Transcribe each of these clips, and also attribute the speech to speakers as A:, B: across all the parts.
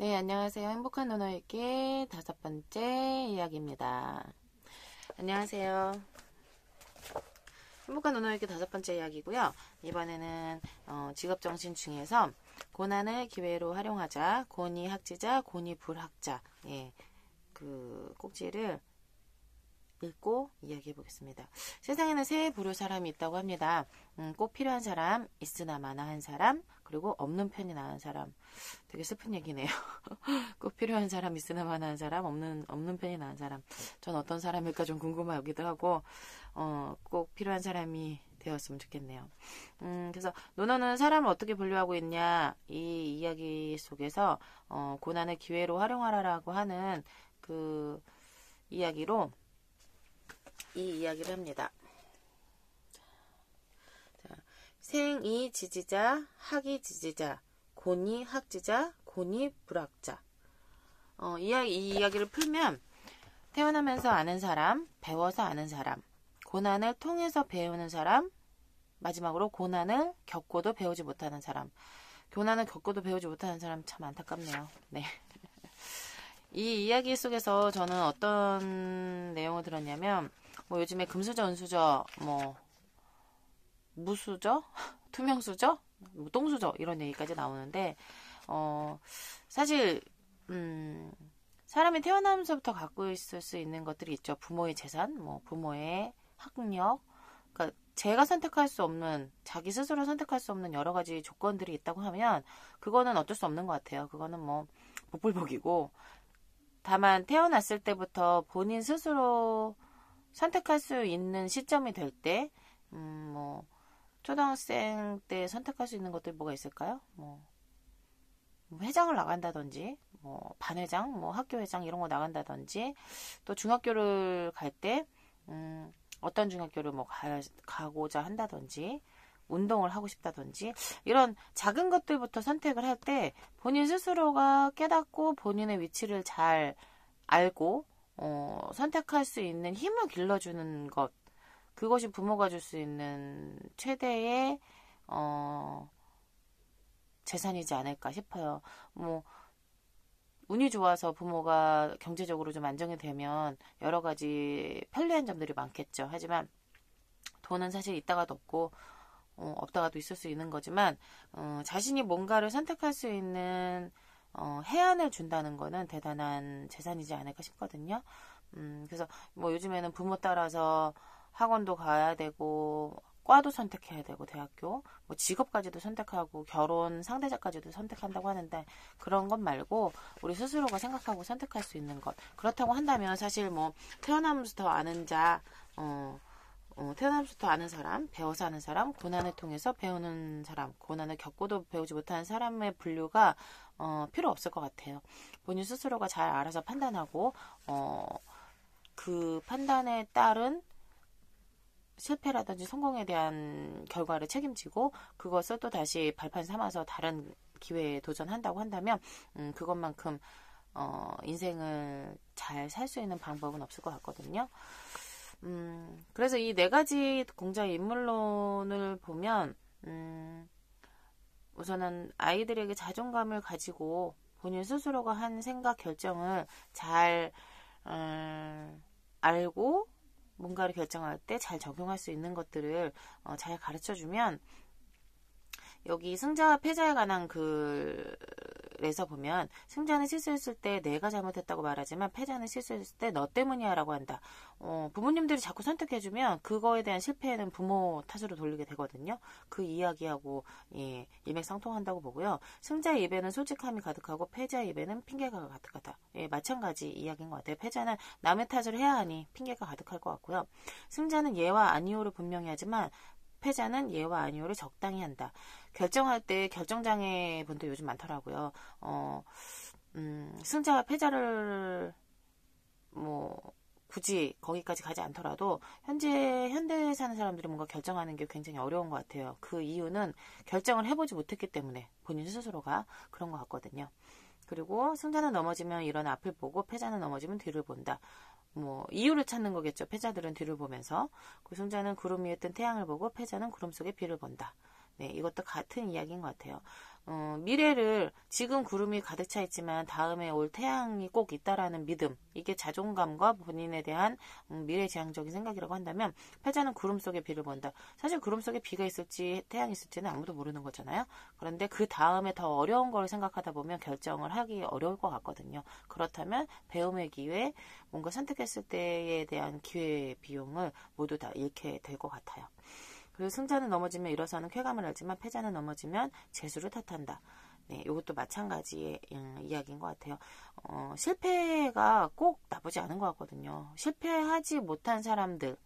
A: 네, 안녕하세요. 행복한 논어읽기 5번째 이야기입니다. 안녕하세요. 행복한 논어읽기 5번째 이야기고요. 이번에는 직업정신 중에서 고난을 기회로 활용하자, 고니 학지자, 고니 불학자, 그 꼭지를 읽고 이야기해 보겠습니다. 세상에는 세 부류 사람이 있다고 합니다. 꼭 필요한 사람, 있으나 마나한 사람, 그리고 없는 편이 나은 사람. 되게 슬픈 얘기네요. 꼭 필요한 사람, 있으나 마나한 사람, 없는 편이 나은 사람. 전 어떤 사람일까 좀 궁금하기도 하고, 꼭 필요한 사람이 되었으면 좋겠네요. 그래서 논어는 사람을 어떻게 분류하고 있냐, 이 이야기 속에서 고난을 기회로 활용하라라고 하는 그 이야기로 이 이야기를 합니다. 자, 생이 지지자, 학이 지지자, 고니 학지자, 고니 불학자. 이 이야기를 풀면 태어나면서 아는 사람, 배워서 아는 사람, 고난을 통해서 배우는 사람, 마지막으로 고난을 겪고도 배우지 못하는 사람. 고난을 겪고도 배우지 못하는 사람 참 안타깝네요. 네. 이 이야기 속에서 저는 어떤 내용을 들었냐면 요즘에 금수저, 은수저, 무수저, 투명수저, 똥수저 이런 얘기까지 나오는데 사실 사람이 태어나면서부터 갖고 있을 수 있는 것들이 있죠. 부모의 재산, 부모의 학력, 그러니까 제가 선택할 수 없는, 자기 스스로 선택할 수 없는 여러 가지 조건들이 있다고 하면 그거는 어쩔 수 없는 것 같아요. 그거는 복불복이고, 다만 태어났을 때부터 본인 스스로 선택할 수 있는 시점이 될 때, 초등학생 때 선택할 수 있는 것들이 뭐가 있을까요? 회장을 나간다든지, 반회장, 학교회장 이런 거 나간다든지, 또 중학교를 갈 때, 어떤 중학교를 가고자 한다든지, 운동을 하고 싶다든지, 이런 작은 것들부터 선택을 할 때 본인 스스로가 깨닫고 본인의 위치를 잘 알고, 선택할 수 있는 힘을 길러주는 것, 그것이 부모가 줄 수 있는 최대의 재산이지 않을까 싶어요. 운이 좋아서 부모가 경제적으로 좀 안정이 되면 여러 가지 편리한 점들이 많겠죠. 하지만 돈은 사실 있다가도 없고 없다가도 있을 수 있는 거지만 자신이 뭔가를 선택할 수 있는 해안을 준다는 거는 대단한 재산이지 않을까 싶거든요. 그래서 요즘에는 부모 따라서 학원도 가야 되고 과도 선택해야 되고 대학교 직업까지도 선택하고 결혼 상대자까지도 선택한다고 하는데 그런 것 말고 우리 스스로가 생각하고 선택할 수 있는 것 그렇다고 한다면 사실 태어나면서부터 아는 자 태어나면서부터 아는 사람, 배워서 아는 사람, 고난을 통해서 배우는 사람, 고난을 겪고도 배우지 못하는 사람의 분류가 필요 없을 것 같아요. 본인 스스로가 잘 알아서 판단하고 그 판단에 따른 실패라든지 성공에 대한 결과를 책임지고 그것을 또 다시 발판 삼아서 다른 기회에 도전한다고 한다면 그것만큼 인생을 잘 살 수 있는 방법은 없을 것 같거든요. 그래서 이 4가지 공자의 인물론을 보면 우선은 아이들에게 자존감을 가지고 본인 스스로가 한 생각 결정을 잘 알고 뭔가를 결정할 때 잘 적용할 수 있는 것들을 잘 가르쳐주면 여기 승자와 패자에 관한 글에서 보면 승자는 실수했을 때 내가 잘못했다고 말하지만 패자는 실수했을 때 너 때문이야 라고 한다. 부모님들이 자꾸 선택해주면 그거에 대한 실패는 부모 탓으로 돌리게 되거든요. 그 이야기하고 일맥상통한다고 보고요. 승자의 입에는 솔직함이 가득하고 패자의 입에는 핑계가 가득하다. 마찬가지 이야기인 것 같아요. 패자는 남의 탓을 해야 하니 핑계가 가득할 것 같고요. 승자는 예와 아니오를 분명히 하지만 패자는 예와 아니오를 적당히 한다. 결정할 때 결정장애 분도 요즘 많더라고요. 승자와 패자를 굳이 거기까지 가지 않더라도 현대에 사는 사람들이 뭔가 결정하는 게 굉장히 어려운 것 같아요. 그 이유는 결정을 해보지 못했기 때문에 본인 스스로가 그런 것 같거든요. 그리고 승자는 넘어지면 일어나 앞을 보고 패자는 넘어지면 뒤를 본다. 이유를 찾는 거겠죠. 패자들은 뒤를 보면서. 그 승자는 구름 위에 뜬 태양을 보고 패자는 구름 속에 비를 본다. 네, 이것도 같은 이야기인 것 같아요. 미래를 지금 구름이 가득 차 있지만 다음에 올 태양이 꼭 있다라는 믿음, 이게 자존감과 본인에 대한 미래지향적인 생각이라고 한다면 패자는 구름 속에 비를 본다. 사실 구름 속에 비가 있을지 태양이 있을지는 아무도 모르는 거잖아요. 그런데 그 다음에 더 어려운 걸 생각하다 보면 결정을 하기 어려울 것 같거든요. 그렇다면 배움의 기회, 뭔가 선택했을 때에 대한 기회 비용을 모두 다 잃게 될 것 같아요. 그리고 승자는 넘어지면 일어서는 쾌감을 알지만 패자는 넘어지면 재수를 탓한다. 네, 이것도 마찬가지의 이야기인 것 같아요. 실패가 꼭 나쁘지 않은 것 같거든요. 실패하지 못한 사람들,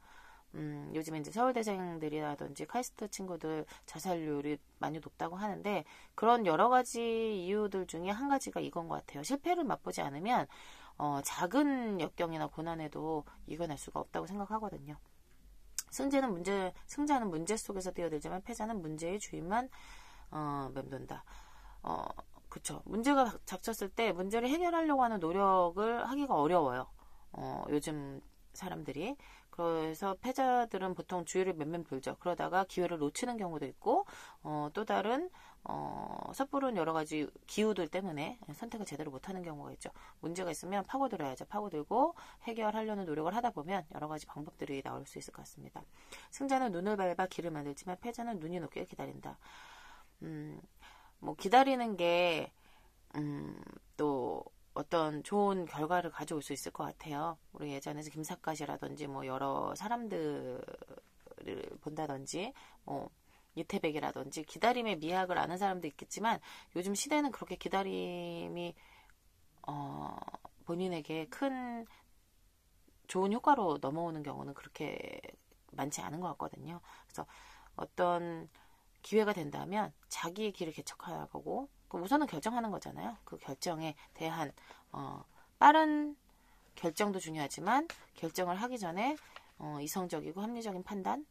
A: 요즘에 이제 서울대생들이라든지 카이스트 친구들 자살률이 많이 높다고 하는데 그런 여러 가지 이유들 중에 한 가지가 이건 것 같아요. 실패를 맛보지 않으면 작은 역경이나 고난에도 이겨낼 수가 없다고 생각하거든요. 승자는 문제 속에서 뛰어들지만 패자는 문제의 주인만 맴돈다. 그쵸. 문제가 닥쳤을 때 문제를 해결하려고 하는 노력을 하기가 어려워요. 요즘 사람들이. 그래서 패자들은 보통 주위를 맴맴 돌죠. 그러다가 기회를 놓치는 경우도 있고, 또 다른, 섣부른 여러 가지 기후들 때문에 선택을 제대로 못하는 경우가 있죠. 문제가 있으면 파고들어야죠. 파고들고 해결하려는 노력을 하다 보면 여러 가지 방법들이 나올 수 있을 것 같습니다. 승자는 눈을 밟아 길을 만들지만 패자는 눈이 높게 기다린다. 뭐 기다리는 게 또 어떤 좋은 결과를 가져올 수 있을 것 같아요. 우리 예전에 김삿갓이라든지 뭐 여러 사람들을 본다든지 이태백이라든지 기다림의 미학을 아는 사람도 있겠지만 요즘 시대는 그렇게 기다림이 본인에게 큰 좋은 효과로 넘어오는 경우는 그렇게 많지 않은 것 같거든요. 그래서 어떤 기회가 된다면 자기의 길을 개척하고 우선은 결정하는 거잖아요. 그 결정에 대한 빠른 결정도 중요하지만 결정을 하기 전에 이성적이고 합리적인 판단,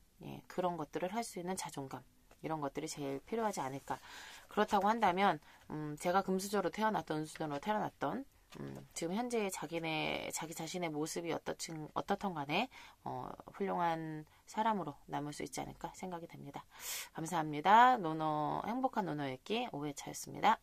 A: 그런 것들을 할 수 있는 자존감, 이런 것들이 제일 필요하지 않을까. 그렇다고 한다면 제가 금수저로 태어났던 은수저로 태어났던 지금 현재 자기 자신의 모습이 어떻든 간에 훌륭한 사람으로 남을 수 있지 않을까 생각이 됩니다. 감사합니다. 행복한 노노 읽기 5회차였습니다.